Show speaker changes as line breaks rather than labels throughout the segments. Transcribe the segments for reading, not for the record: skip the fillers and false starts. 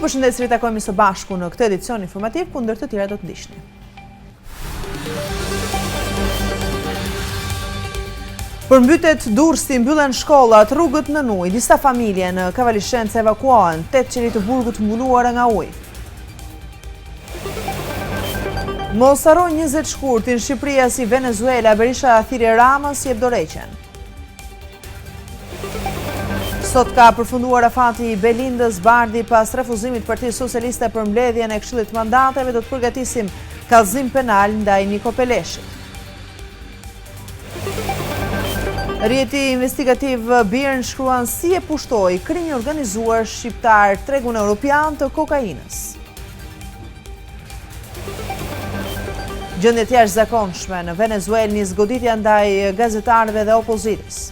përshëndes, ritakojmë së bashku në këtë edicion informativ, ku ndër të tjera do të ndihni. Përmbytet Durrësi, mbyllen shkollat, rrugët në ujë, disa familje në Kavalishencë evakuohen, 8 qeli të Burgut mbuluara nga ujë. Mos harro 20 shkurtin, Shqipëria si Venezuela, Berisha thirrje Ramës jep dorëheqjen. Sot ka përfunduar afati i Belindës Bardhi pas refuzimit Partisë Socialiste për mbledhjen e Këshillit të Mandateve. Do të përgatisim kallëzim penal ndaj Niko Peleshit. Rjeti investigativ Birn shkruan si e pushtoi krimi organizuar shqiptar tregun europian të kokainës. Gjendje të jashtëzakonshme në Venezuelë, nis goditja ndaj gazetarëve dhe opozitës.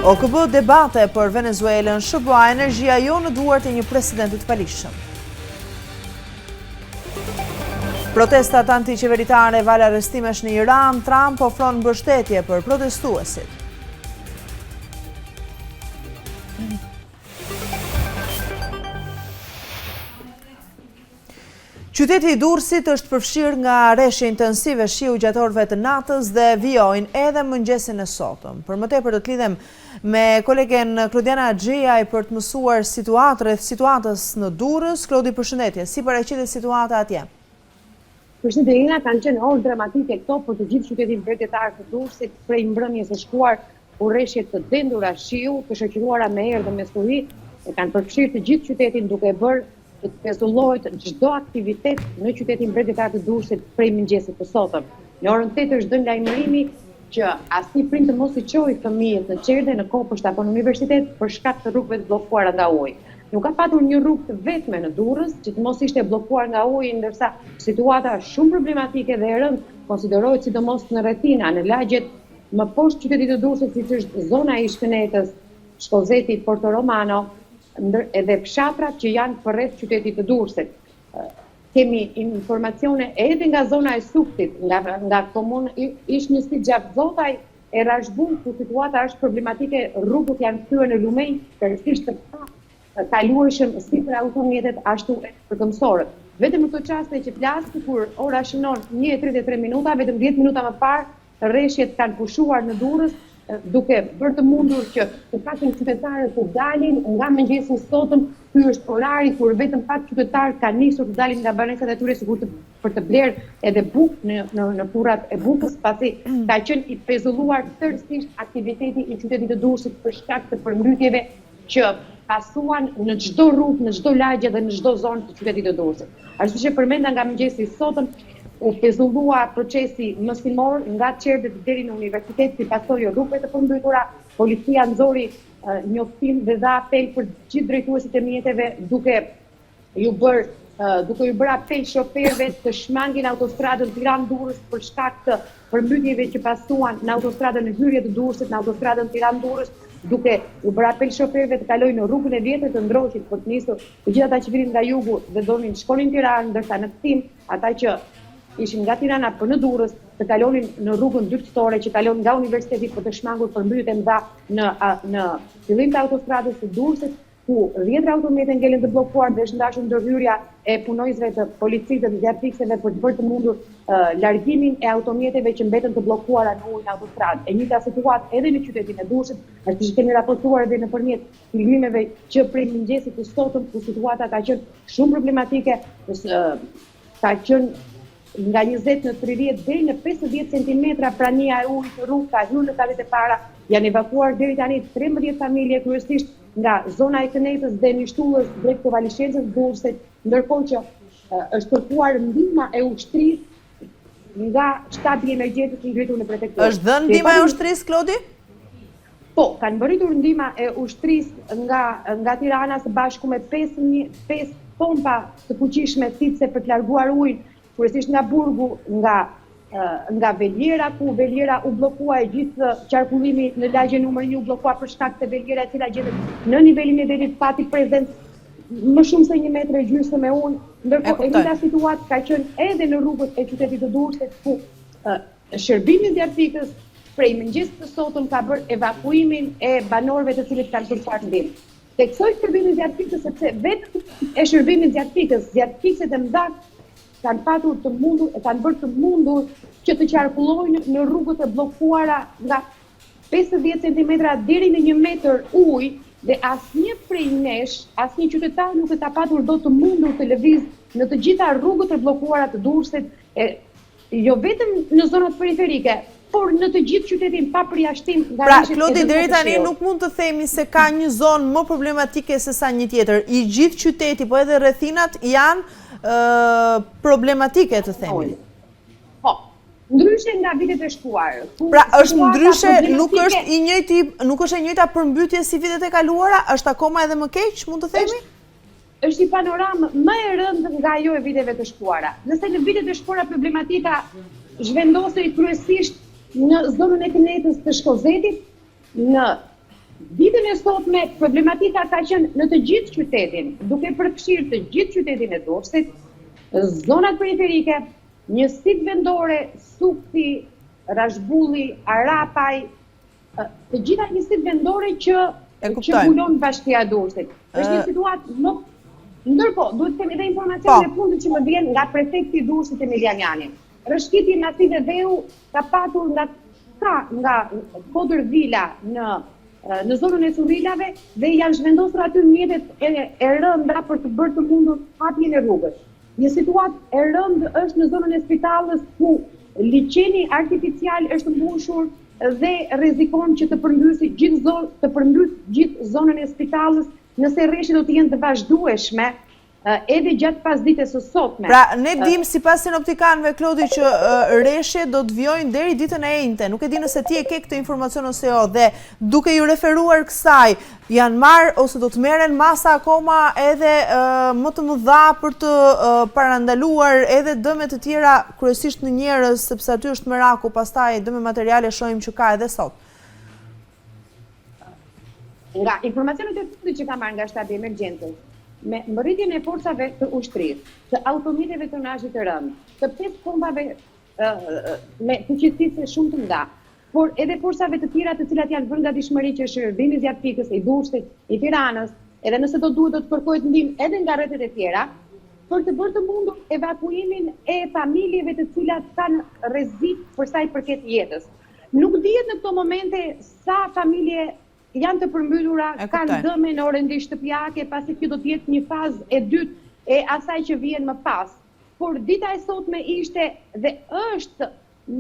OKB debate për Venezuelën, SBA energjia jo në duart e një presidentit palishëm. Protestat antiqeveritare val arrestimesh në Iran, Trump ofron mbështetje për protestuesit. Qyteti i Durrësit është përfshirë nga rreshje intensive shiu gjatë orëve të natës dhe vijojnë edhe mëngjesin e sotëm. Për më tepër do të lidhem me kolegen Klodiana Xhiaj për të mësuar situatës në Durrës. Klodi, përshëndetje. Si paraqitet situata atje?
Përshëndetje, Ina, kanë qenë orë dramatike këto për të gjithë qytetin qytetar të Durrësit, prej mbrëmjes së shkuar urreshje të dendura shiu, të shoqëruara me erë dhe me stuhi, e kanë përfshirë të gjithë qytetin duke bërë të pezullohet çdo aktivitet në qytetin qytetar të Durrësit prej mëngjesit të sotëm. Në orën 8 është dhënë lajmërimi që asnjë prind të mos i çojë fëmijët në qerde, në kopësht apo në universitet për shkak të rrugëve të bllokuara nga uji. Nuk ka patur një rrugë të vetme në Durrës që të mos ishte bllokuar nga uji, ndërsa situata është shumë problematike dhe e rëndë konsiderohet sidomos në rrethina, në lagjet më poshtë qytetit të Durrësit, siç është zona e Shkënetës, Shkozeti, Porto Romano, edhe fshatrat që janë përreth qytetit të Durrësit. Kemi informacione edhe nga zona e Suktit, nga komunë Ishnjësi Gjavzotaj e Rashbun, ku situata është problematike, rrugët janë kthyer në lumej, përveçse të kalueshëm si për automjetet ashtu edhe për këmbësorët. Vetëm në këto çaste që flas, kur ora shënon 1:33 minuta, vetëm 10 minuta më parë rreshjet kanë pushuar në Durrës, duke bërë të mundur që të paktën qytetarët të dalin nga mëngjesi sotëm. Ky është orari kur vetëm pak qytetarë kanë nisur të dalin nga banesat e tyre për të blerë edhe bukë në furrat e bukës, pasi ka qenë i pezulluar tërësisht aktiviteti i qytetit të Durrësit për shkak të përmbytjeve që pasuan në çdo rrugë, në çdo lagje dhe në çdo zonë të qytetit të Durrësit. Ashtu që përmenda nga mëngjesi sotëm u pezullua procesi mësimor nga qerdet deri në universitet, si pasojë rrugëve të përmbytura. Policia nxori njoftim dhe dha apel për gjithë drejtuesit e mjeteve, duke ju bërë apel shoferëve të shmangin autostradën Tiranë-Durrës për shkak të përmbytjeve që pasuan në autostradën në hyrje të Durrësit, në autostradën Tiranë-Durrës, duke u bërë apel shoferëve të kalojnë në rrugën e vjetër të Ndroqit për të nisur të gjithë ata që vinin nga jugu dhe donin shkonin Tiranë, ndërsa në kthim ata që ishin nga Tirana për në Durrës të kalonin në rrugën dytësore që kalon nga universiteti për të shmangur përmbytje të mëdha në fillim të autostradës së Durrësit, ku 10 automjete ngelen të bllokuar dhe është ndashur ndërhyrja e punojësve të policisë dhe gjafikseve për të bërë të mundur largimin e automjeteve që mbeten të bllokuara në ujë në autostradë. E njëjta situatë edhe në qytetin e Durrësit, është që kemi raportuar edhe nëpërmjet filmimeve që prej mëngjesit të sotëm, ku situata ka qenë shumë problematike, ka qenë nga 20 në 30 deri në 50 cm prania e ujit në rrugë, ka hyrë në katet e para. Janë evakuar deri tani 13 familje, kryesisht nga zona e Kënetës dhe Nishtullës drejt Kavalishencës Durrësit, ndërkohë që është kërkuar ndihma e ushtrisë nga shtabi emergjencës i ngritur në prefekturë.
Është dhënë ndihma e ushtrisë, Klodi?
Po, kanë mbërritur ndihma e ushtrisë nga Tirana së bashku me 5 pompa të fuqishme thithse për të larguar ujin, kryesisht nga Burgu, nga Veljera, ku Veljera u bllokua e gjithë qarkullimi në lagjen numër 1 u bllokua për shkak të Veljera, e cila gjendet në nivelin e detit, pati prezencë më shumë se 1,5 metra me ujë. Ndërkohë e njëjta situatë ka qenë edhe në rrugët e qytetit të Durrësit, ku shërbimi zjarfikës prej mëngjesit të sotëm ka bërë evakuimin e banorëve të cilët kanë kërkuar ndihmë. Teksoj shërbimi zjarr pikës sepse vetëm e shërbimit zjarr pikës, zjarrpikësit e mëdha kanë patur të mundur, e kanë bërë të mundur që të qarkullojnë në rrugët e bllokuara nga 50 cm deri në 1 metër ujë dhe asnjë prej nesh, asnjë qytetar nuk e ka patur dot të mundur të lëvizë në të gjitha rrugët e bllokuara të Durrësit, jo vetëm në zonat periferike, por në të gjithë qytetin pa përjashtim.
Pra, Klodi, deri tani nuk mund të themi se ka një zonë më problematike se sa një tjetër. I gjithë qyteti, po edhe rrethinat janë problematike, të themi.
Po, ndryshe nga vitet e shkuar.
Pra, është ndryshe, nuk është e njëjta përmbytje si vitet e kaluara, është akoma edhe më keq, mund të themi?
Është një panoramë më e rëndë nga ajo e viteve të shkuara. Nëse në vitet e shkuara problematika zhvendosej kryesisht në zonën e Kënetës të Shkozetit, në ditën e sotme problematika ka qenë në të gjithë qytetin, duke përfshirë të gjithë qytetin e Durrësit, zonat periferike, njësitë vendore, Sukti, Rashbulli, Arapaj, të gjitha njësitë vendore që mbulon bashkia e Durrësit. Është një situatë më. Ndërkohë, duhet të kemi edhe informacione e fundit që më vjen nga prefekti i Durrësit Emilian Jani. Rëshkiti masive Dheu ka patur nga Kodër Vila në zonën e Surrilave dhe janë zhvendosur aty mjetet e rënda për të bërë të mundur hapjen e rrugës. Një situatë e rëndë është në zonën e Spitalës ku liçeni artificial është mbushur dhe rrezikon që të përmbysë gjithë zonën e Spitalës nëse rreshtet do të jenë të vazhdueshme edhe gjatë pasdites së sotme.
Pra, ne dim sipas sinoptikanëve, Klodi, që rreshtet do të vijojnë deri ditën e njëjtë. Nuk e di nëse ti e ke këtë informacion ose jo, dhe duke ju referuar kësaj, janë marrë ose do të merren masa akoma edhe më të mëdha për të parandaluar edhe dëme të tjera, kryesisht në njerëz, sepse aty është meraku, pastaj dëme materiale shohim që ka edhe sot.
Nga informacionet e fundit që kam marrë nga shtabi emergjentës, me mbërritjen e forcave të ushtrisë, të automjeteve tonazhit të rënd, të 5 kombave me fuqisë shumë të mëdha, por edhe forcave të tjera të cilat janë vënë nga dishmëri që shërbimi zjarr pikës i Durrësit, i Tiranës, edhe nëse do duhet do të kërkohet ndihmë edhe nga rrethet e tjera, për të bërë të mundur evakuimin e familjeve të cilat kanë rrezik për sa i përket jetës. Nuk dihet në këto momente sa familje janë të përmbytura, kanë dëme në orendi shtëpiake, pasi kjo do të jetë një fazë e dytë e asaj që vjen më pas. Por dita e sotme ishte dhe është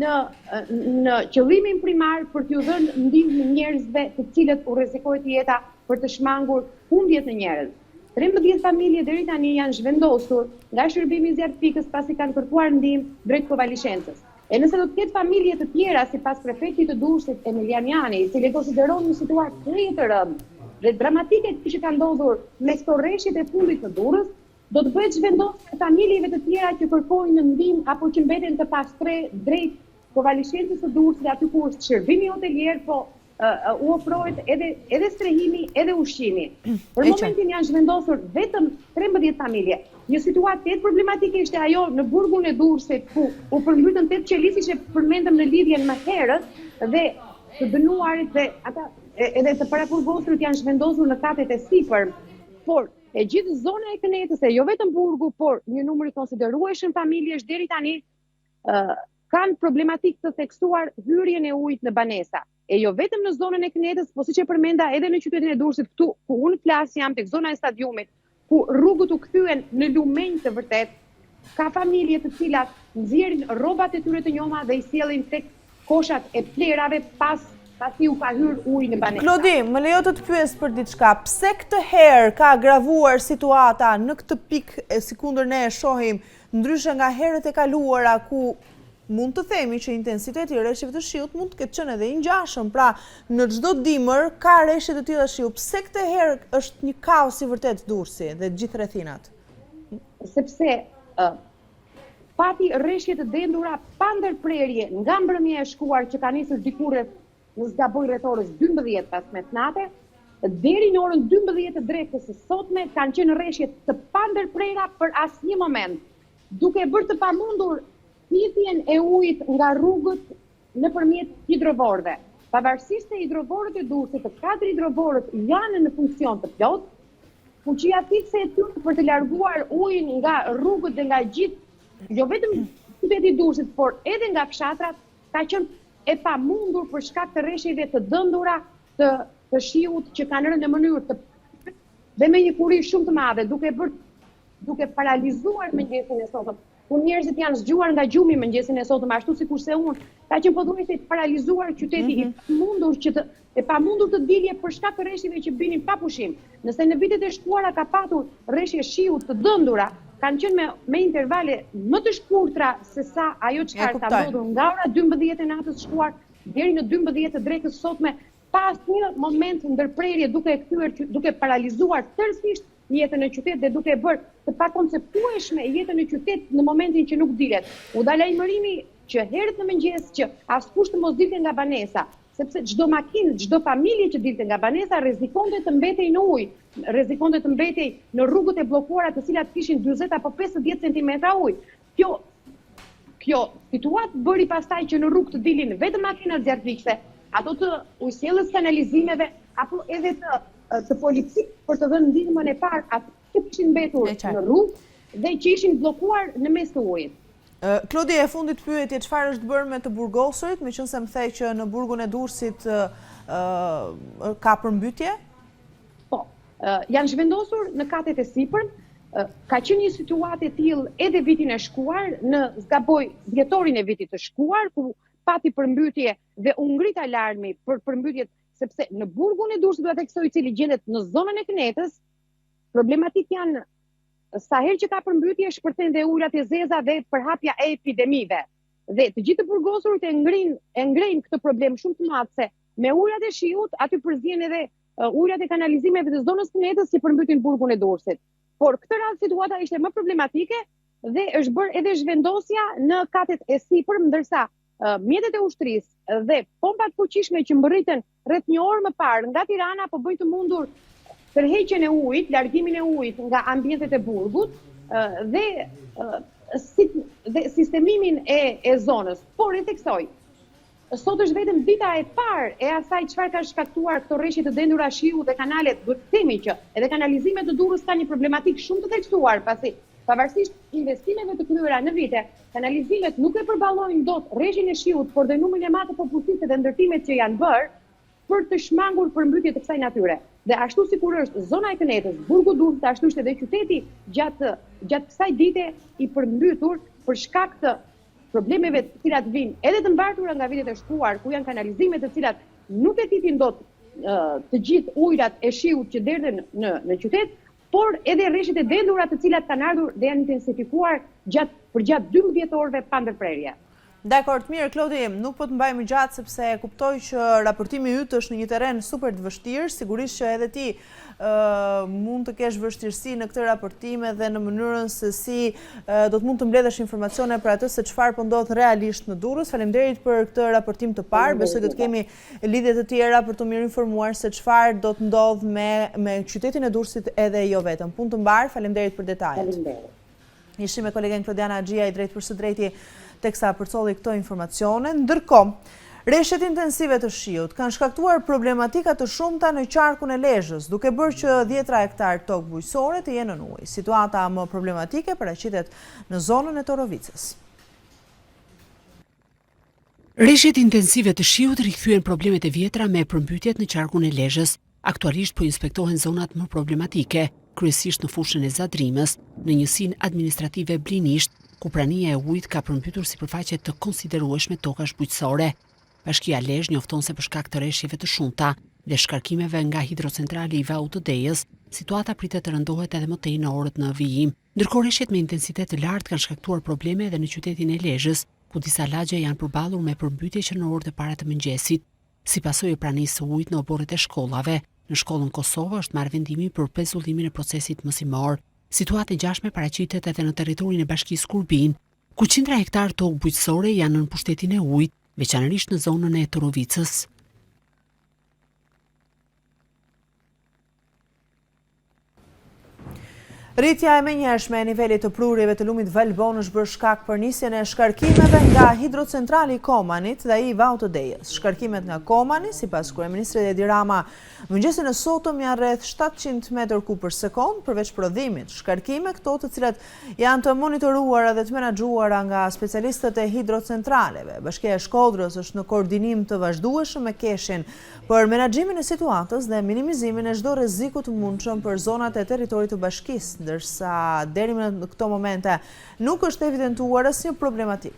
në qëllimin primar për t'ju dhënë ndihmë njerëzve të cilët u rrezikohet jeta për të shmangur humbjet në njerëz. 13 familje deri tani janë zhvendosur nga shërbimi zjarr pikës pasi kanë kërkuar ndihmë drejt Kovalishensës. E nëse do të ketë familje të tjera sipas prefektit të Durrësit Emilian Jani, i cili konsideron një situatë krejt të rëndë dhe dramatike që ka ndodhur me këto rreshtet e fundit të Durrës, do të bëhet zhvendosje e familjeve të tjera që kërkojnë ndihmë apo që mbeten të pastre drejt Kovalishensës së Durrësit, aty ku është shërbimi hotelier, po u ofrohet edhe strehimi, edhe ushqimi. Për momentin janë zhvendosur vetëm 13 familje. Një situatë të problematike ishte ajo në burgun e Durrësit, ku u përmbytën 8 qelisi që përmendëm në lidhjen më herët, dhe të dënuarit dhe ata edhe të parakurgosurit janë zhvendosur në katet e sipër. Por e gjithë zona e Kënetës, jo vetëm burgu, por një numër i konsiderueshëm familjesh deri tani kanë problematik të theksuar hyrjen e ujit në banesa. E jo vetëm në zonën e Kënetës, po siç e përmenda edhe në qytetin e Durrësit, këtu ku unë flas jam tek zona e stadiumit, ku rrugët u kthyen në lumenj të vërtet, ka familje të cilat nxjerrin rrobat e tyre të njoma dhe i sjellin tek koshat e plerave pasi u ka hyrë ujë në banesa.
Klodi, më lejo të pyes për diçka. Pse këtë herë ka agravuar situata në këtë pikë, sikundër ne e shohim, ndryshe nga herët e kaluara ku mund të themi që intensiteti i rreshjeve të shiut mund të ketë qenë edhe i ngjashëm. Pra, në çdo dimër ka rreshje të tilla shiu. Pse këtë herë është një kaos i vërtet Durrësi dhe gjithë rrethinat?
Sepse pati rreshje të dendura pa ndërprerje nga mbrëmja e shkuar që ka nisur diku rreth, në zgaboj rreth orës 12 pas mesnate, deri në orën 12 të drekës së sotme kanë qenë rreshje të pa ndërprera për asnjë moment, duke bërë të pamundur thithjen e ujit nga rrugët nëpërmjet hidrovorëve. Pavarësisht se hidrovorët e Durrësit, të 4 hidrovorët janë në funksion të plot, fuqia fikse e tyre për të larguar ujin nga rrugët dhe nga gjithë, jo vetëm qyteti i Durrësit, por edhe nga fshatrat, ka qenë e pamundur për shkak të rreshjeve të dëndura të shiut që kanë rënë në mënyrë të dhe me një kuri shumë të madhe, duke paralizuar mëngjesin e sotëm. Ku njerëzit janë zgjuar nga gjumi mëngjesin e sotëm, ashtu sikurse unë, ka qenë pothuajse të paralizuar qyteti e pamundur të dilje për shkak të rreshjeve që binin pa pushim. Nëse në vitet e shkuara ka patur rreshje shiut të dëndura, kanë qenë me intervale më të shkurtra se sa ajo çfarë ka ndodhur nga ora 12 e natës shkuar deri në 12 të drekës sotme, pas një moment ndërprerje duke paralizuar tërësisht jetën e qytetit dhe duke bërë të pakonceptueshme jetën e qytetit në momentin që nuk dilet. U dha lajmërimi që herët në mëngjes që askush të mos dilte nga banesa, sepse çdo makinë, çdo familje që dilte nga banesa rrezikonte të mbetej në ujë, rrezikonte të mbetej në rrugët e bllokuara të cilat kishin 40 apo 50 cm ujë. Kjo situatë bëri pastaj që në rrugë të dilin vetëm makinat zjarrfikse, ato të ujësjellës kanalizimeve, apo edhe të policisë për të dhënë ndihmën e parë ato që kishin mbetur në rrugë dhe që ishin bllokuar në mes të ujit.
Klodi, e fundit pyetje, çfarë është bërë me të burgosurit, meqense më thej që në burgun e Durrësit ka përmbytye?
Po, janë zhvendosur në katet e sipër. Ka qenë një situatë e tillë edhe vitin e shkuar, në zgaboj dhjetorin e vitit të shkuar, ku pati përmbytje dhe u ngrit alarmi për përmbytjet, sepse në burgun e Durrësit, do ta theksoj, i cili gjendet në zonën e Kënetës, problematik janë sa herë që ka përmbytje shpërthen dhe ujrat e zeza dhe përhapja e epidemive. Dhe të gjithë të burgosurit e ngrejnë këtë problem shumë të madh, se me ujrat e shiut aty përzihen edhe ujrat e kanalizimeve të zonës Kënetës që përmbytin burgun e Durrësit. Por këtë radhë situata ishte më problematike dhe është bërë edhe zhvendosja në katet e sipër, ndërsa mjetet e ushtrisë dhe pompat fuqishme që mbërriten rreth një orë më parë nga Tirana po bëjnë të mundur tërheqjen e ujit, largimin e ujit nga ambientet e burgut dhe sistemimin e zonës. Por e theksoj, sot është vetëm dita e parë e asaj çfarë ka shkaktuar këto rreshje të dendura shiu dhe kanalet. Duhet të themi që edhe kanalizimet të Durrës ka një problematik shumë të theksuar, pasi pavarësisht investimeve të kryera në vite, kanalizimet nuk e përballojnë dot rreshjen e shiut, por dhe numrin e madh të popullsisë dhe ndërtimet që janë bërë për të shmangur përmbytje të kësaj natyre. Dhe ashtu sikur është zona e Kënetës, burgu Durrësit, ashtu ishte edhe qyteti gjatë kësaj dite i përmbytur për shkak të problemeve të cilat vinë edhe të mbartura nga vitet e shkuar, ku janë kanalizime të cilat nuk e titin dot të gjithë ujrat e shiut që derdhen në qytet, por edhe rreshjet e dendura të cilat kanë ardhur dhe janë intensifikuar për gjatë 12 orëve pa ndërprerje.
Dakor, mirë, Klodi, nuk po të mbajmë gjatë sepse kuptoj që raportimi yt është në një terren super të vështirë, sigurisht që edhe ti mund të kesh vështirësi në këtë raportime dhe në mënyrën se si do të mund të mbledhësh informacione për atë se çfarë po ndodh realisht në Durrës. Faleminderit për këtë raportim të parë. Besoj do të kemi lidhje të tjera për të mirë informuar se çfarë do të ndodh me qytetin e Durrësit edhe jo vetëm. Punë të mbar, faleminderit për detajet.
Faleminderit.
Ishim me kolegen Klodiana Axhia, i drejt për së drejti teksa përcolli këto informacione. Ndërkohë, rreshjet intensive të shiut kanë shkaktuar problematika të shumta në qarkun e Lezhës, duke bërë që 10 hektar tokë bujqësore të jenë në ujë. Situata më problematike paraqitet në zonën e Torovicës.
Rreshjet intensive të shiut rikthyen problemet e vjetra me përmbytjet në qarkun e Lezhës. Aktualisht po inspektohen zonat më problematike, kryesisht në fushën e Zadrimës, në njësinë administrative Blinisht, ku prania e ujit ka përmbytur sipërfaqe të konsiderueshme tokash bujqësore. Bashkia Lezhë njofton se për shkak të rreshjeve të shumta dhe shkarkimeve nga hidrocentrali i Vaut të Dejës, situata pritet të rëndohet edhe më tej në orët në vijim. Ndërkohë rreshjet me intensitet të lartë kanë shkaktuar probleme edhe në qytetin e Lezhës, ku disa lagje janë përballur me përmbytje që në orët e para të mëngjesit. Si pasojë e pranisë së ujit në oborret e shkollave, në shkollën Kosovë është marrë vendimi për pezullimin e procesit mësimor. Situatë e ngjashme paraqitet edhe në territorin e bashkisë Kurbin, ku 100 hektar tokë bujqësore janë në pushtetin e ujit, veçanërisht në zonën e Torovicës.
Rritja e menjëhershme e nivelit të prurjeve të lumit Valbon është bërë shkak për nisjen e shkarkimeve nga hidrocentrali i Komanit dhe ai Vau të Dejës. Shkarkimet nga Komani, sipas kryeministrit Edi Rama, mëngjesin e sotëm janë rreth 700 m3/sekond, përveç prodhimit. Shkarkime këto të cilat janë të monitoruara dhe të menaxhuara nga specialistët e hidrocentraleve. Bashkia e Shkodrës është në koordinim të vazhdueshëm me Keshin për menaxhimin e situatës dhe minimizimin e çdo rreziku të mundshëm për zonat e territorit të bashkisë, ndërsa deri në këto momente nuk është evidentuar asnjë problematik.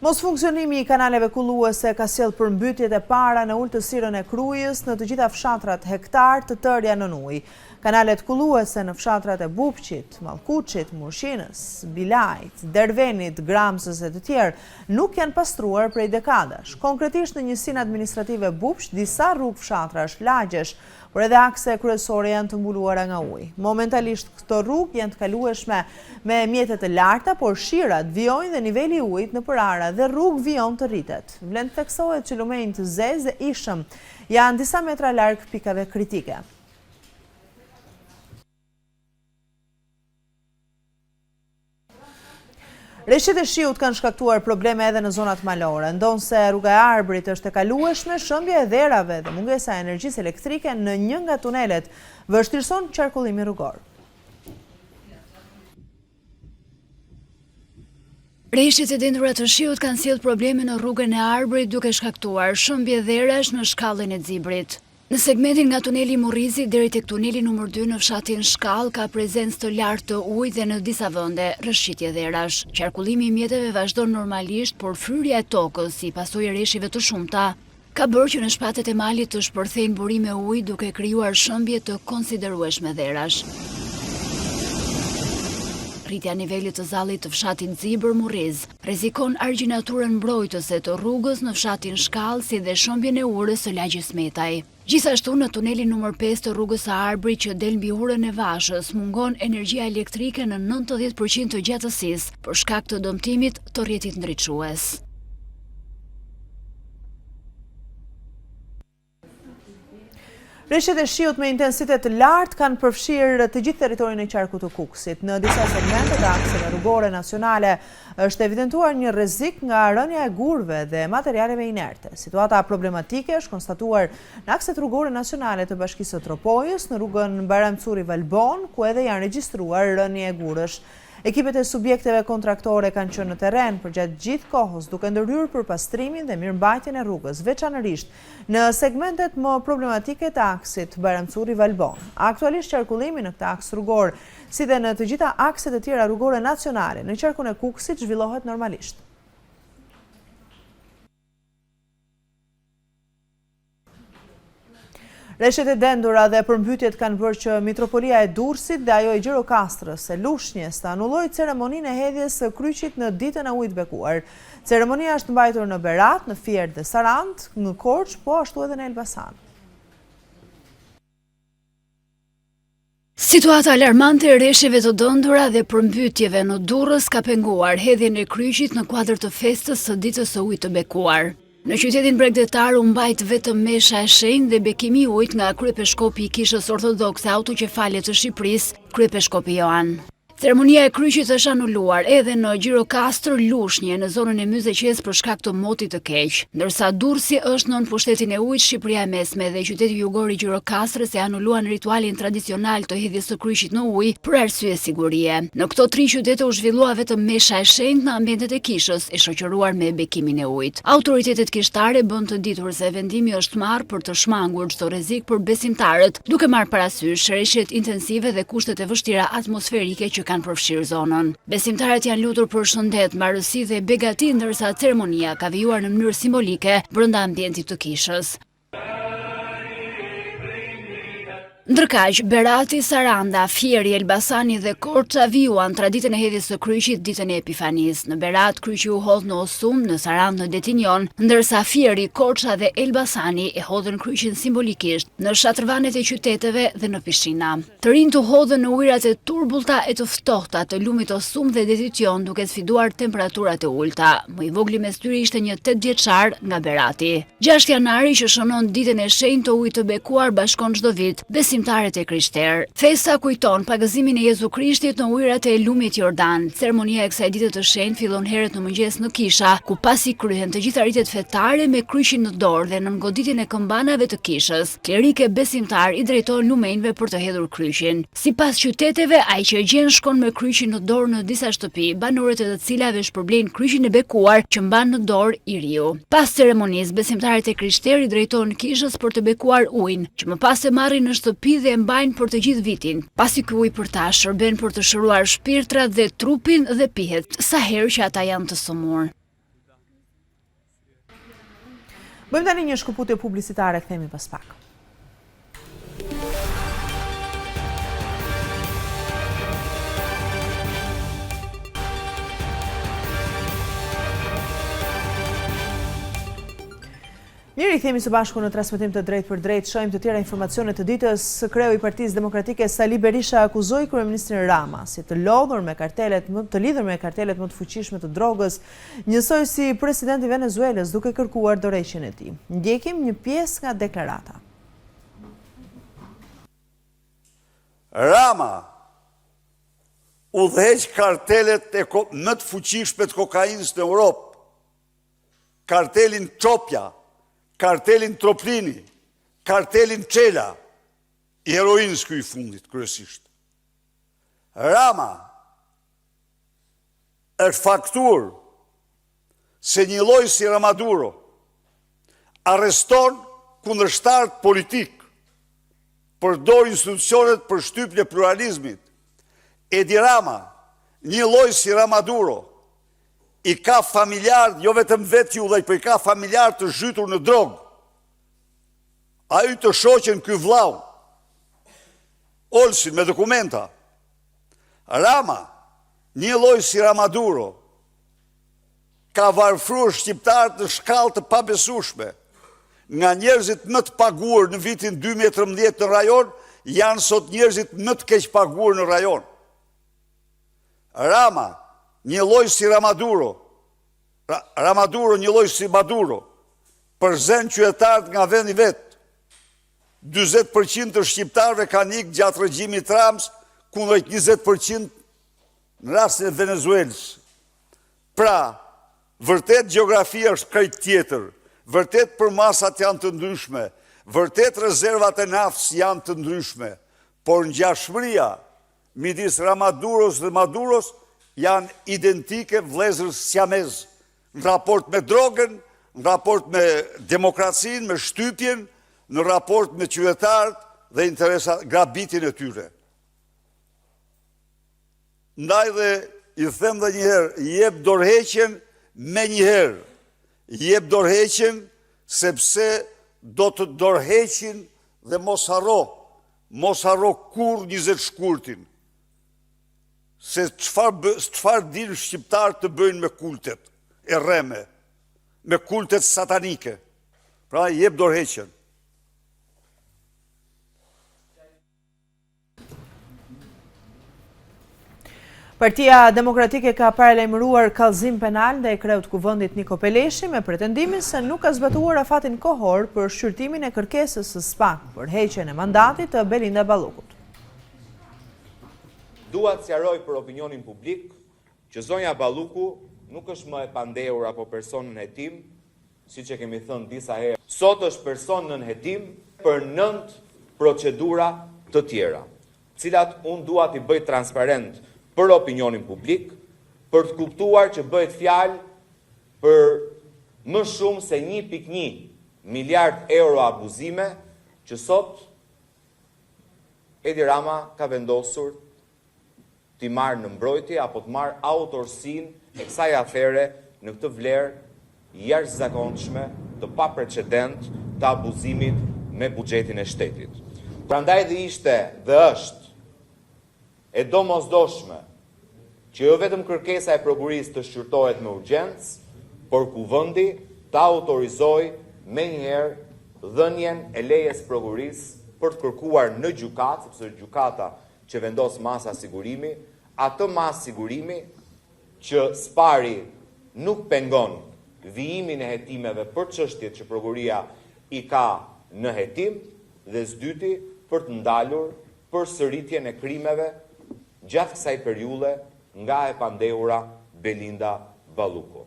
Mos funksionimi i kanaleve kulluese ka sjellë përmbytjet e para në ultësirën e Krujës në të gjitha fshatrat hektar të tërja nën ujë. Kanalet kulluese në fshatrat e Bupqit, Mallkuçit, Murshinës, Bilajt, Dervenit, Gramsës e të tjerë nuk janë pastruar prej dekadash. Konkretisht në njësinë administrative Bupq, disa rrugë fshatrash, lagjesh, por edhe akse kryesore janë të mbuluara nga ujë. Momentalisht këto rrugë janë të kalueshme me mjete të larta, por shirat vijojnë dhe niveli i ujit në përara dhe rrugë vijon të rritet. Vlen të theksohet që lumenjtë të zezë dhe ishëm janë disa metra larg pikave kritike. Reshjet e shiut kanë shkaktuar probleme edhe në zonat malore, ndonse rruga e Arbrit është e kalueshme, shëmbja e dherave dhe mungesa e energjisë elektrike në një nga tunelet vështirëson qarkullimin rrugor.
Reshjet e dendura të shiut kanë sjellë probleme në rrugën e Arbrit duke shkaktuar shëmbje dherash në shkallën e Xibrit. Në segmentin nga tuneli Murrizi deri tek tuneli numër 2 në fshatin Shkall ka prezencë të lartë të ujit dhe në disa vende rrëshqitje dherash. Qarkullimi i mjeteve vazhdon normalisht, por fryrja e tokës si pasojë e reshjeve të shumta ka bërë që në shpatet e malit të shpërthejnë burime ujë duke krijuar shëmbje të konsiderueshme dherash. Rritja nivelit të zallit të fshatit Zibër Murriz rrezikon argjinaturën mbrojtëse të rrugës në fshatin Shkall si dhe shëmbjen e urës së lagjes Metaj. Gjithashtu në tunelin numër 5 të rrugës së Arbrit që del mbi urën e Vashës mungon energjia elektrike në 90% të gjatësisë për shkak të dëmtimit të rrjetit ndriçues.
Reshjet e shiut me intensitet të lartë kanë përfshirë të gjithë territorin e qarkut të Kukësit. Në disa segmente të akseve rrugore nacionale është evidentuar një rrezik nga rënja e gurve dhe materialeve inerte. Situata problematike është konstatuar në akset rrugore nacionale të Bashkisë së Tropojës, në rrugën Bayramçuri Valbon, ku edhe janë regjistruar rënje e gurësh. Ekipet e subjekteve kontraktore kanë qenë në terren përgjatë gjithë kohës duke ndërhyrë për pastrimin dhe mirëmbajtjen e rrugës, veçanërisht në segmentet më problematike të aksit Bayramçuri Valbon. Aktualisht qarkullimi në këtë aks rrugor, si dhe në të gjitha akset e tjera rrugore nacionale në qarkun e Kukësit zhvillohet normalisht. Reshjet e dendura dhe përmbytjet kanë bërë që Mitropolia e Durrësit dhe ajo e Gjirokastrës e Lushnjës të anullojë ceremoninë e hedhjes së kryqit në ditën e ujit bekuar. Ceremonia është mbajtur në Berat, në Fier dhe Sarand, në Korçë, po ashtu edhe në Elbasan.
Situata alarmante e reshjeve të dëndura dhe përmbytjeve në Durrës ka penguar hedhjen e kryqit në kuadër të festës së ditës së ujit të bekuar. Në qytetin bregdetar u mbajt vetëm mesha e shenjtë dhe bekimi i ujit nga kryepeshkopi i Kishës Ortodokse Autoqefale të Shqipërisë, kryepeshkopi Joan. Ceremonia e kryqit është anuluar edhe në Gjirokastër, Lushnjë, në zonën e Myzeqes për shkak të motit të keq. Ndërsa Durrësi është nën pushtetin e ujit, Shqipëria e Mesme dhe qyteti jugor i Gjirokastrës e anuluan ritualin tradicional të hedhjes së kryqit në ujë për arsye sigurie. Në këto 3 qytete u zhvillua vetëm mesha e shenjtë në ambientet e Kishës, e shoqëruar me bekimin e ujit. Autoritetet kishtare bën të ditur se vendimi është marrë për të shmangur çdo rrezik për besimtarët, duke marrë parasysh reshjet intensive dhe kushtet e vështira atmosferike që kanë përfshirë zonën. Besimtarët janë lutur për shëndet, mbarësi dhe begati, ndërsa ceremonia ka vijuar në mënyrë simbolike brenda ambientit të Kishës. Ndërkaq, Berati, Saranda, Fieri, Elbasani dhe Korça vijuan traditën e hedhjes së kryqit ditën e Epifanisë. Në Berat, kryqi u hodh në Osum, në Sarandë në Detinjon, ndërsa Fieri, Korça dhe Elbasani e hodhën kryqin simbolikisht në shatrvanet e qyteteve dhe në Pishtina. Të rinjt u hodhën në ujërat e turbullta e të ftohta të lumit Osum dhe Detinjon, duke sfiduar temperaturat e ulta. Më i vogli mes tyre ishte një 8 vjeçar nga Berati. 6 janari që shënon ditën e shenjtë të ujit të bekuar bashkon çdo vit besimtarët e krishterë. Festa kujton pagëzimin e Jezu Krishtit në ujërat e lumit Jordan. Ceremonia e kësaj dite të shenjtë fillon herët në mëngjes në kisha, ku pasi kryhen të gjitha ritet fetare me kryqin në dorë dhe në goditjen e këmbanave të kishës. Klerike besimtar i drejtohen lumenjve për të hedhur kryqin. Sipas qyteteve, ai që gjen shkon me kryqin në dorë në disa shtëpi, banorët e të cilave shpërblejnë kryqin e bekuar që mban në dorë i riu. Pas ceremonisë, besimtarët e krishterë i drejtohen kishës për të bekuar ujin, që më pas e marrin në shtëpi dhe e mbajnë për të gjithë vitin. Pasi ky ujë për ta shërben për të shëruar shpirtrat dhe trupin dhe pihet sa herë që ata janë të sëmurë.
Bëjmë tani një shkëputje publicitare, kthehemi pas pak. Mirë, i themi së bashku në transmetim të drejt për drejt, shohim të tjera informacione të ditës. Kreu i Partisë Demokratike Sali Berisha akuzoi kryeministrin Rama si të lidhur me kartelet më të fuqishme të drogës, njësoj si presidenti i Venezuelës duke kërkuar dorëheqjen e tij. Ndjekim një pjesë nga deklarata.
Rama udhëheq kartelet më të fuqishme të kokainës në Europë, kartelin Çopja, kartelin Troplini, kartelin Çela, i heroinës ky i fundit kryesisht. Rama është faktur se një lloj si Ramaduro arreston kundërshtar politik, përdor institucionet për shtypjen e pluralizmit. Edi Rama, një lloj si Ramaduro, i ka familjar, jo vetëm vetë ju dhe, për i ka familjar të zhytur në drogë. A ju të shoqen ky vllau, Olsin me dokumenta. Rama, një lloj si Ramaduro, ka varfruar shqiptarët në shkallë të pabesueshme. Nga njerëzit më të paguar në vitin 2013 në rajon, janë sot njerëzit më të keq paguar në rajon. Rama, një lloj si Ramaduro, një lloj si Maduro, përzën qytetarët nga vendi vet. 40% të shqiptarëve kanë ikë gjatë regjimit Rams, kundrejt 20% në rastin e Venezuelës. Pra, vërtet gjeografia është krejt tjetër, vërtet përmasat janë të ndryshme, vërtet rezervat e naftës janë të ndryshme, por ngjashmëria midis Ramaduros dhe Maduros janë identike, vëllezër siamez, në raport me drogën, në raport me demokracinë, me shtypjen, në raport me qytetarët dhe interesat, grabitin e tyre. Ndaj dhe i them dhe njëherë, jep dorëheqjen me njëherë, jep dorëheqjen sepse do të dorëheqin dhe mos harro kur 20 shkurtin. Se çfarë din shqiptarë të bëjnë me kultet e rreme, me kultet satanike. Pra jep dorëheqjen.
Partia Demokratike ka paralajmëruar kallëzim penal ndaj kreut kuvendit Niko Peleshi me pretendimin se nuk ka zbatuar afatin kohor për shqyrtimin e kërkesës së SPAK për heqjen e mandatit të Belinda Ballukut.
Dua të sqaroj për opinionin publik që zonja Balluku nuk është më e pandehur apo person në hetim, siç e kemi thënë disa herë. Sot është person në hetim për 9 procedura të tjera, të cilat unë dua t'i bëj transparent për opinionin publik, për të kuptuar që bëhet fjalë për më shumë se 1.1 miliard euro abuzime që sot Edi Rama ka vendosur t'i marrë në mbrojtje apo të marrë autorsinë e kësaj afere në këtë vlerë jashtëzakonshme të paprecedent të abuzimit me buxhetin e shtetit. Prandaj dhe ishte dhe është e domosdoshme që jo vetëm kërkesa e prokurisë të shqyrtohet me urgjencë, por Kuvendi ta autorizoj menjëherë dhënien e lejes prokurisë për të kërkuar në gjykatë, sepse gjykata që vendos masa sigurimi, atë masë sigurimi që spari nuk pengon vijimin e hetimeve për çështjet që prokuria i ka në hetim, dhe s'dyti për të ndalur përsëritjen e krimeve gjatë kësaj periudhe nga e pandehura Belinda Balluku.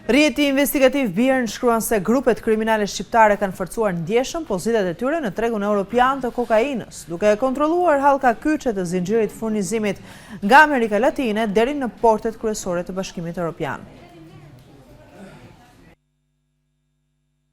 Rjeti investigativ Birn shkruan se grupet kriminale shqiptare kanë forcuar ndjeshëm pozitat e tyre në tregun europian të kokainës, duke kontrolluar hallka kyçe të zinxhirit furnizimit nga Amerika Latine deri në portet kryesore të Bashkimit Evropian.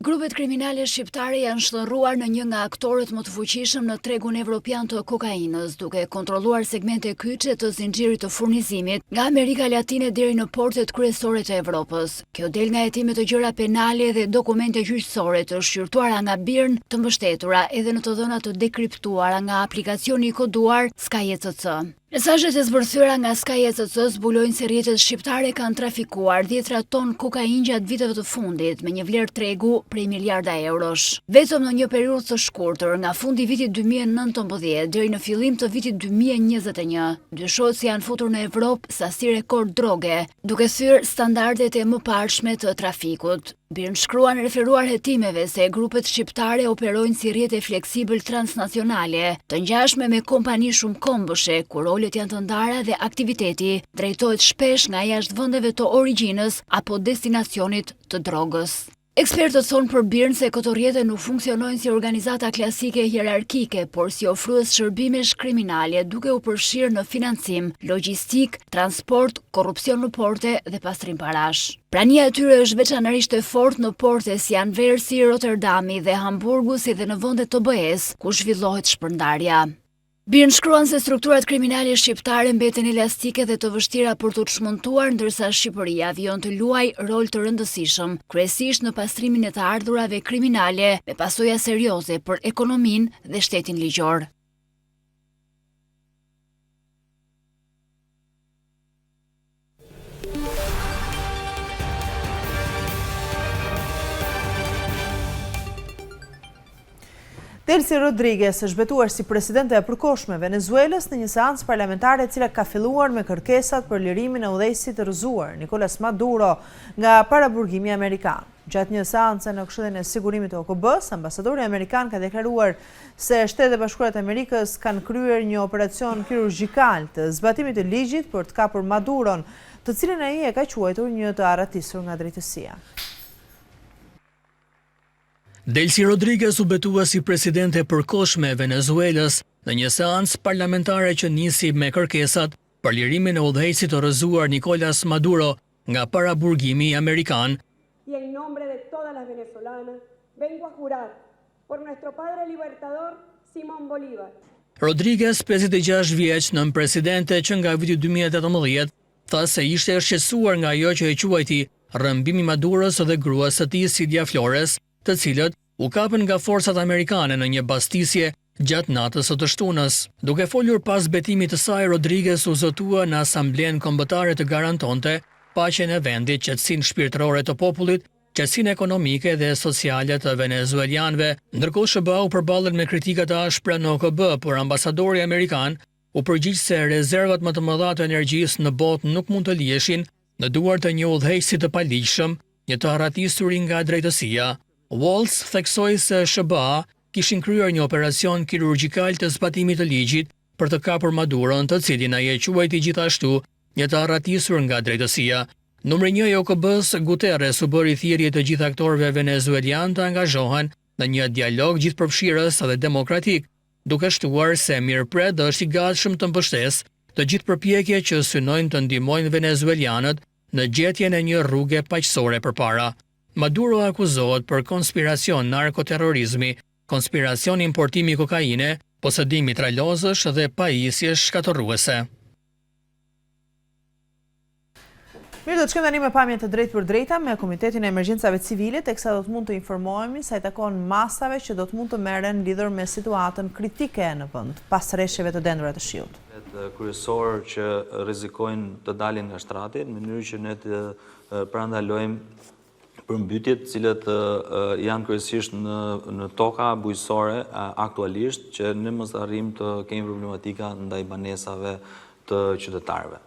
Grupet kriminale shqiptare janë shllërruar në një nga aktorët më të fuqishëm në tregun evropian të kokainës, duke kontrolluar segmente kyçe të zinxhirit të furnizimit nga Amerika Latine deri në portet kryesore të Evropës. Kjo del nga hetimet të gjëra penale dhe dokumente gjyqësore të shqyrtuara nga Birn, të mbështetura edhe në të dhëna të dekriptuara nga aplikacioni i koduar SkyECC. Mesazhet e zbërthyera nga SkyECC zbulojnë se rrjetet shqiptare kanë trafikuar 10 ton kokainë gjatë viteve të fundit me një vlerë tregu prej miliarda eurosh. Vetëm në një periudhë të shkurtër, nga fundi i vitit 2019 deri në fillim të vitit 2021, dyshohet se janë futur në Evropë sasi rekord droge, duke thyrë standardet e mëparshme të trafikut. Birn shkruan referuar hetimeve se grupet shqiptare operojnë si rrjete fleksibël transnacionale, të ngjashme me kompani shumë kombëshe, ku rolet janë të ndara dhe aktiviteti drejtohet shpesh nga jashtë vendeve të origjinës apo destinacionit të drogës. Ekspertët thonë për Birn se këto rrjete nuk funksionojnë si organizata klasike hierarkike, por si ofrues shërbimesh kriminale, duke u përfshirë në financim, logjistik, transport, korrupsion në porte dhe pastrim parash. Prania e tyre është veçanërisht e fortë në porte si Anvers, si Rotterdami dhe Hamburgu, si dhe në vende të BE-s, ku zhvillohet shpërndarja. Birn shkruan se strukturat kriminale shqiptare mbeten elastike dhe të vështira për të çmëntuar, ndërsa Shqipëria vijon të luajë rol të rëndësishëm, kryesisht në pastrimin e të ardhurave kriminale, me pasoja serioze për ekonominë dhe shtetin ligjor.
Delcy Rodriguez është zbetuar si presidente e përkohshme e Venezuelës në një seancë parlamentare e cila ka filluar me kërkesat për lirimin e udhëheqësit të rrëzuar, Nicolas Maduro, nga paraburgimi amerikan. Gjatë një seance në Këshillin e Sigurimit të OKB-s, ambasadori amerikan ka deklaruar se Shtetet e Bashkuara të Amerikës kanë kryer një operacion kirurgjikal të zbatimit të ligjit për të kapur Maduron, të cilin ai e ka quajtur një të arratisur nga drejtësia.
Delcy Rodriguez u betua si presidente e përkohshme e Venezuelës në një seancë parlamentare që nisi me kërkesat për lirimin e udhëheqësit të rrëzuar Nicolas Maduro nga paraburgimi amerikan.
Y en nombre de todas las venezolanas vengo a jurar por nuestro padre libertador Simón Bolívar.
Rodriguez, 56 vjeç, nën presidente që nga viti 2018, tha se ishte e shqetësuar nga ajo që e quajti rrëmbimi Maduros dhe gruas së tij Cilia Flores, të cilët u kapën nga forcat amerikane në një bastisje gjatë natës së të shtunës. Duke folur pas betimit të saj, Rodriguez u zotua në Asamblenë Kombëtare të garantonte paqen e vendit, qetësinë shpirtërore të popullit, qetësinë ekonomike dhe sociale të venezuelianëve, ndërkohë SBA u përballën me kritikat e ashpra në OKB, por ambasadori amerikan u përgjigj se rezervat më të mëdha të energjisë në botë nuk mund të lihesin në duart të një udhëheqësi të paligjshëm, një të arratisur nga drejtësia. Waltz theksoi se SBA kishin kryer një operacion kirurgjikal të zbatimit të ligjit për të kapur Maduron, të cilin ai e quajti gjithashtu një të arratisur nga drejtësia. Numri 1 i OKB-s, Guterres, u bëri thirrje të gjithë aktorëve venezuelian të angazhohen në një dialog gjithëpërfshirës dhe demokratik, duke shtuar se mirëpret është i gatshëm të mbështesë të gjithë përpjekjet që synojnë të ndihmojnë venezuelianët në gjetjen e një rruge paqësore përpara. Maduro akuzohet për konspiracion narkoterrorizmi, konspiracion importimi kokaine, posedimi tralozësh dhe pajisje shkatërruese.
Mirë, do të shkojmë tani me pamje të drejtë për drejta me Komitetin e Emergjencave Civile, teksa do të mund të informohemi sa i takon masave që do të mund të merren lidhur me situatën kritike në vend pas rreshjeve të dendura të shiut.
Kryesor që rrezikojnë të dalin nga shtrati në mënyrë që ne të parandalojmë përmbytjet, cilët janë kryesisht në toka bujqësore aktualisht, që ne mos arrijmë të kemi problematika ndaj banesave të qytetarëve.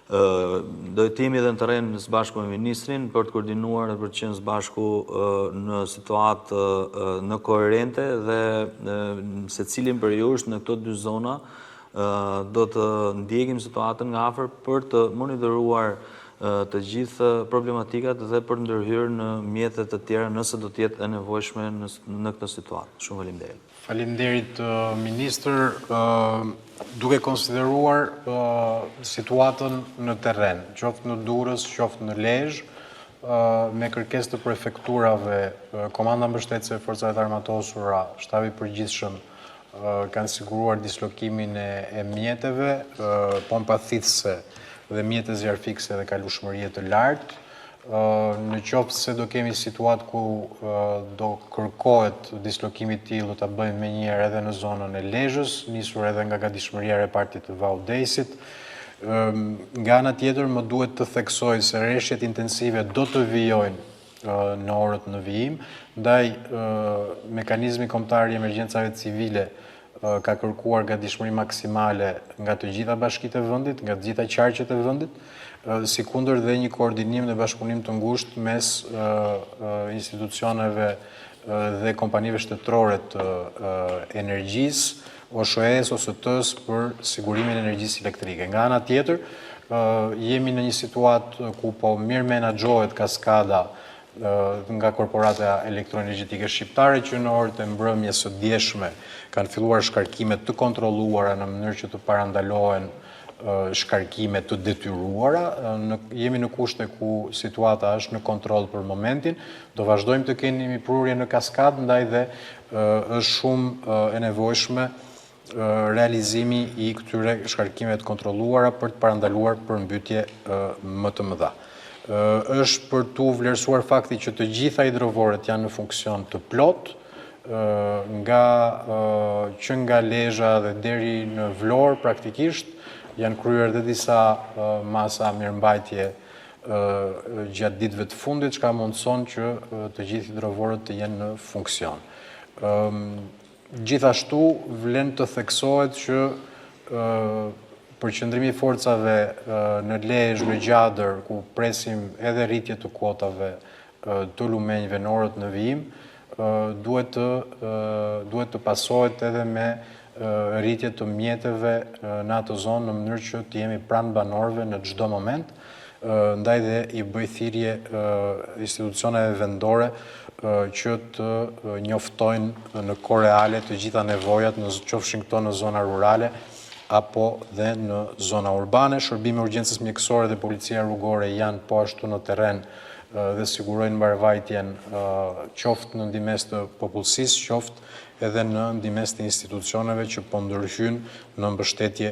Do të jemi edhe në terren së bashku me ministrin për të koordinuar dhe për të qenë së bashku në situatë në koherente dhe secilin për jush në këto dy zona do të ndjekim situatën nga afër për të monitoruar të gjithë problematikat dhe për të ndërhyrë në mjetet të tjera nëse do të jetë e nevojshme në këtë situatë. Shumë faleminderit.
Faleminderit, ministër. Duke konsideruar situatën në terren, qoftë në Durrës, qoftë në Lezhë, me kërkesë të prefekturave, Komanda Mbështetëse e Forcave të Armatosura, Shtabi i Përgjithshëm kanë siguruar dislokimin e mjeteve, pompa thithëse dhe mjete zjarfikse dhe kalueshmërie të lartë. Në qoftë se do kemi situatë ku do kërkohet dislokimi i tillë, do ta bëjmë menjëherë edhe në zonën e Lezhës, nisur edhe nga gatishmëria e repartit të Vaudesit. Nga ana tjetër, më duhet të theksoj se rreshjet intensive do të vijojnë në orët në vijim, ndaj mekanizmi kombëtar i emergjencave civile ka kërkuar gatishmëri maksimale nga të gjitha bashkitë e vendit, nga të gjitha qarqet e vendit, si kundër dhe një koordinim dhe bashkëpunim të ngushtë mes institucioneve dhe kompanive shtetërore të energjisë, OSHE-s ose OST-s për sigurimin e energjisë elektrike. Nga ana tjetër, jemi në një situatë ku po mirë menaxhohet kaskada nga korporata elektroenergjetike shqiptare që në orët e mbrëmjes së djeshme kanë filluar shkarkime të kontrolluara në mënyrë që të parandalohen shkarkime të detyruara. Jemi në kushte ku situata është në kontroll për momentin. Do vazhdojmë të kemi prurje në kaskadë, ndaj dhe është shumë e nevojshme realizimi i këtyre shkarkimeve të kontrolluara për të parandaluar përmbytje më të mëdha. Është për tu vlerësuar fakti që të gjitha hidrovorët janë në funksion të plot, që nga Lezhë dhe deri në Vlorë praktikisht janë kryer dhe disa masa mirëmbajtje gjatë ditëve të fundit, çka mundson që të gjithë hidrovorët të jenë në funksion. Gjithashtu vlen të theksohet që përqendrimi i forcave në Lezhë, në Gjadër, ku presim edhe rritje të kuotave të lumenjve në orët në vijim, duhet të pasohet edhe me rritje të mjeteve në atë zonë në mënyrë që të jemi pranë banorëve në çdo moment, ndaj dhe i bëj thirrje institucioneve vendore që të njoftojnë në kohë reale të gjitha nevojat, qofshin këto në zona rurale apo dhe në zona urbane. Shërbimi i urgjencës mjekësore dhe policia rrugore janë po ashtu në terren dhe sigurojnë mbarvajtjen qoftë në ndihmës të popullsisë, qoftë edhe në ndihmës të institucioneve që po ndërhyjnë në mbështetje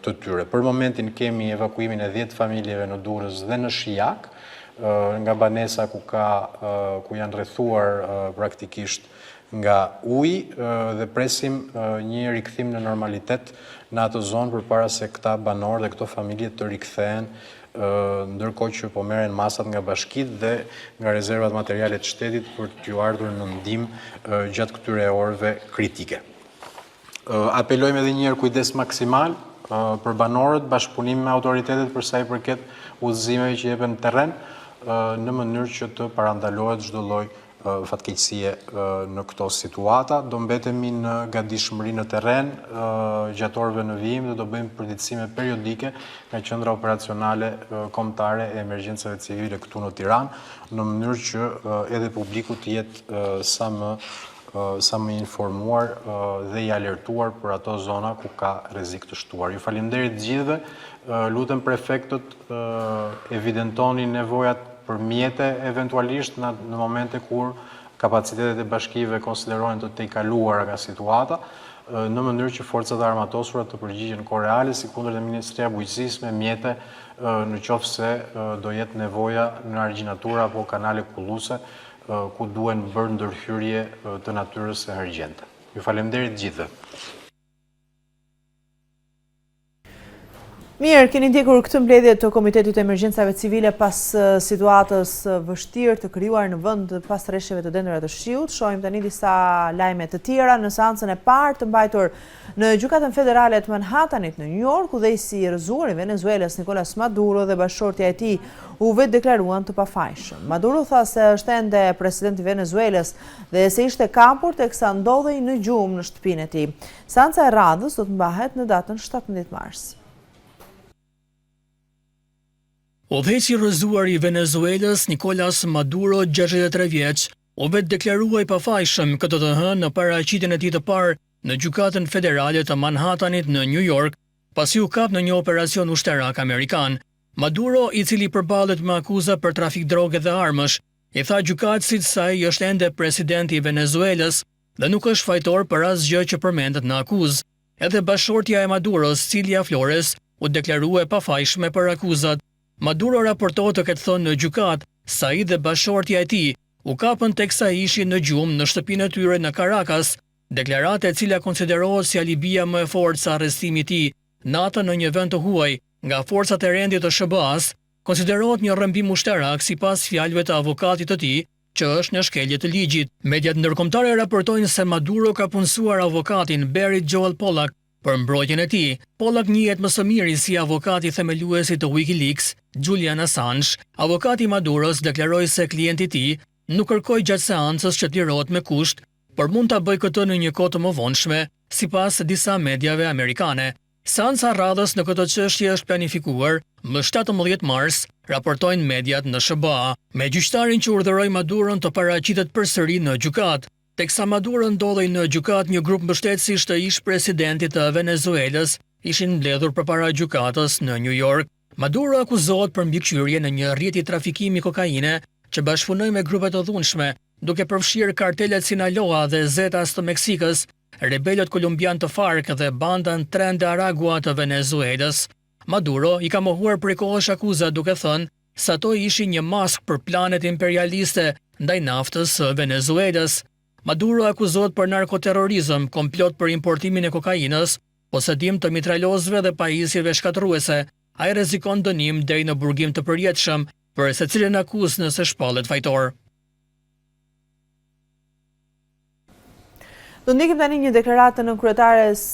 të tyre. Për momentin kemi evakuimin e 10 familjeve në Durrës dhe në Shijak, nga banesa ku janë rrethuar praktikisht nga uji dhe presim një rikthim në normalitet në atë zonë përpara se këta banorë dhe këto familje të rikthehen, ndërkohë që po merren masat nga bashkitë dhe nga rezervat materiale të shtetit për t'ju ardhur në ndihmë gjatë këtyre orëve kritike. Apelojmë edhe një herë kujdes maksimal për banorët, bashkëpunim me autoritetet për sa i përket udhëzimeve që jepen në terren, në mënyrë që të parandalohet çdo lloj fatkeqësie në këto situata. Do mbetemi në gatishmëri në terren gjatë orëve në vijim dhe do bëjmë përditësime periodike nga qendra operacionale kombëtare e emergjencave civile këtu në Tiranë, në mënyrë që edhe publiku të jetë sa më informuar dhe i alertuar për ato zona ku ka rrezik të shtuar. Ju falenderoj të gjithëve, lutem prefektët evidentonin nevojat për mjete eventualisht në momente kur kapacitetet e bashkive konsiderohen të tejkaluara nga situata, në mënyrë që forcat armatosura të përgjigjen koreale, si kundër dhe Ministria e Bujqësisë me mjete në qoftë se do jetë nevoja në argjinatura apo kanale kulluse ku duhen bërë ndërhyrje të natyrës së hergjente. Ju faleminderit gjithëve.
Mirë, keni ndjekur këtë mbledhje të Komitetit të Emergjencave Civile pas situatës vështirë të krijuar në vend pas rreshjeve të dendura të shiut. Shohim tani disa lajme të tjera në seancën e parë të mbajtur në Gjykatën Federale të Manhattanit në New York, udhëheqësi i rrëzuar i Venezuelës Nicolas Maduro dhe bashkëshortja e tij u vetë deklaruan të pafajshëm. Maduro tha se është ende presidenti i Venezuelës dhe se ishte kapur teksa ndodhej në gjumë në shtëpinë e tij. Seanca e radhës do të mbahet në datën 17 mars.
Udhëheqësi i rrëzuar i Venezuelës Nicolas Maduro, 63 vjeç, u vetë deklarua i pafajshëm këtë të hënë në paraqitjen e tij të parë në Gjykatën Federale të Manhattanit në New York, pasi u kap në një operacion ushtarak amerikan. Maduro, i cili përballet me akuza për trafik droge dhe armësh, i tha gjykatësit se ai është ende presidenti i Venezuelës dhe nuk është fajtor për asgjë që përmendet në akuzë. Edhe bashkëshortja e Maduros, Cilia Flores, u deklarua e pafajshme për akuzat. Maduro raportohet të ketë thënë në gjykatë se ai dhe bashkëshortja e tij u kapën teksa ishin në gjumë në shtëpinë e tyre në Caracas, deklarate e cila konsiderohet si alibia më e fortë sa arrestimi i tij natën në një vend të huaj nga forcat e rendit të SBA-s, konsiderohet një rrëmbim ushtarak sipas fjalëve të avokatit të tij, që është në shkelje të ligjit. Mediat ndërkombëtare raportojnë se Maduro ka punësuar avokatin Barry Joel Pollack për mbrojtjen e tij. Pollack njihet më së miri si avokati themeluesi të WikiLeaks, Julian Assange. Avokati Maduros deklaroi se klienti i tij nuk kërkoi gjatë seancës që të lirohet me kusht, por mund ta bëjë këtë në një kohë të mëvonshme, sipas disa mediave amerikane. Seanca radhës në këtë çështje është planifikuar më 17 mars, raportojnë mediat në SBA, me gjyqtarin që urdhëroi Maduron të paraqitet përsëri në gjykatë. Teksa Maduro ndodhej në gjykatë, një grup mbështetësish të ish presidentit të Venezuelës ishin mbledhur përpara gjykatës në New York. Maduro akuzohet për mbikëqyrje në një rrjeti trafikimi kokaine që bashkëpunoi me grupe të dhunshme, duke përfshirë kartelet Sinaloa dhe Zetas të Meksikës, rebelët kolumbian të FARC dhe bandën Tren de Aragua të Venezuelës. Maduro i ka mohuar prej kohësh akuzat duke thënë se ato ishin një maskë për planet imperialiste ndaj naftës së Venezuelës. Maduro akuzohet për narkoterrorizëm, komplot për importimin e kokainës, posedim të mitralozëve dhe pajisjeve shkatërruese. Ai rrezikon dënim deri në burgim të përjetshëm për secilin akuzë nëse shpallet fajtor.
Do ndjekim tani një deklaratë në kryetares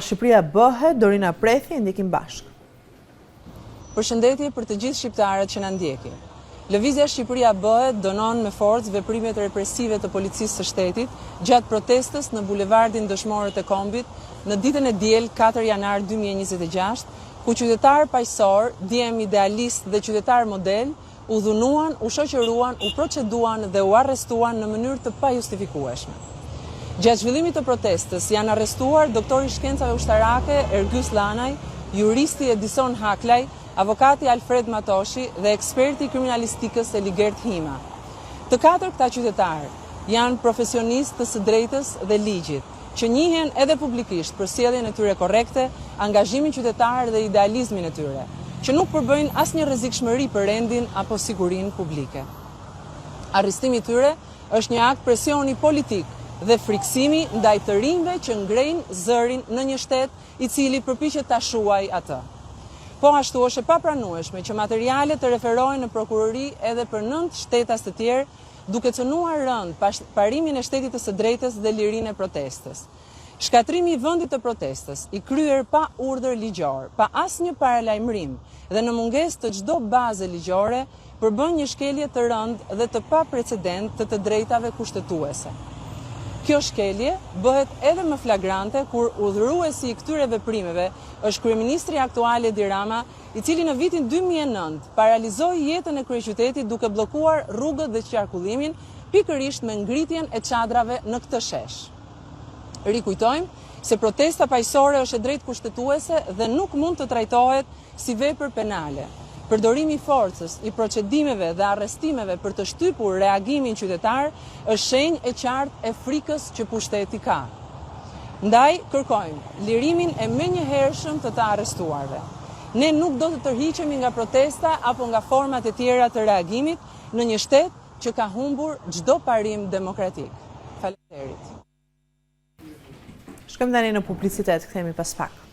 Shqipëria bëhet, Dorina Prethi, ndjekim bashkë.
Përshëndetje për të gjithë shqiptarët që na ndjekin. Lëvizja Shqipëria bëhet dënon me forcë veprimet represive të policisë së shtetit gjatë protestës në bulevardin Dëshmorët e Kombit në ditën e diel 4 janar 2026, ku qytetar paqësor, djem idealist dhe qytetar model u dhunuan, u shoqëruan, u proceduan dhe u arrestuan në mënyrë të pajustifikueshme. Gjatë zhvillimit të protestës janë arrestuar doktori i shkencave ushtarake Ergjys Lanaj, juristi Edison Haklaj, avokati Alfred Matoshi dhe eksperti i kriminalistikës Eligert Hima. Të katër këta qytetarë janë profesionistë të së drejtës dhe ligjit, që njihen edhe publikisht për sjelljen e tyre korrekte, angazhimin qytetar dhe idealizmin e tyre, që nuk përbëjnë asnjë rrezikshmëri për rendin apo sigurinë publike. Arrestimi i tyre është një akt presioni politik dhe friksimi ndaj të rinjve që ngrejnë zërin në një shtet i cili përpiqet ta shuajë atë. Po ashtu është e papranueshme që materialet të referohen në prokurori edhe për 9 shtetas të tjerë, duke cënuar rënd parimin e shtetit të së drejtës dhe lirinë e protestës. Shkatrimi i vendit të protestës, i kryer pa urdhër ligjor, pa asnjë paralajmërim dhe në mungesë të çdo baze ligjore, përbën një shkelje të rëndë dhe të paprecedent të drejtave kushtetuese. Kjo shkelje bëhet edhe më flagrante kur udhëruesi i këtyre veprimeve është kryeministri aktual Edi Rama, i cili në vitin 2009 paralizoi jetën e kryeqytetit duke bllokuar rrugët dhe qarkullimin pikërisht me ngritjen e çadrave në këtë shesh. Rikujtojmë se protesta paqësore është e drejtë kushtetuese dhe nuk mund të trajtohet si vepër penale. Përdorimi i forcës, i procedimeve dhe arrestimeve për të shtypur reagimin qytetar është shenjë e qartë e frikës që pushteti ka. Ndaj, kërkojmë lirimin e menjëhershëm të arrestuarve. Ne nuk do të tërhiqemi nga protesta apo nga format e tjera të reagimit në një shtet që ka humbur çdo parim demokratik. Faleminderit.
Shkojmë tani në publicitet, kthehemi pas pak.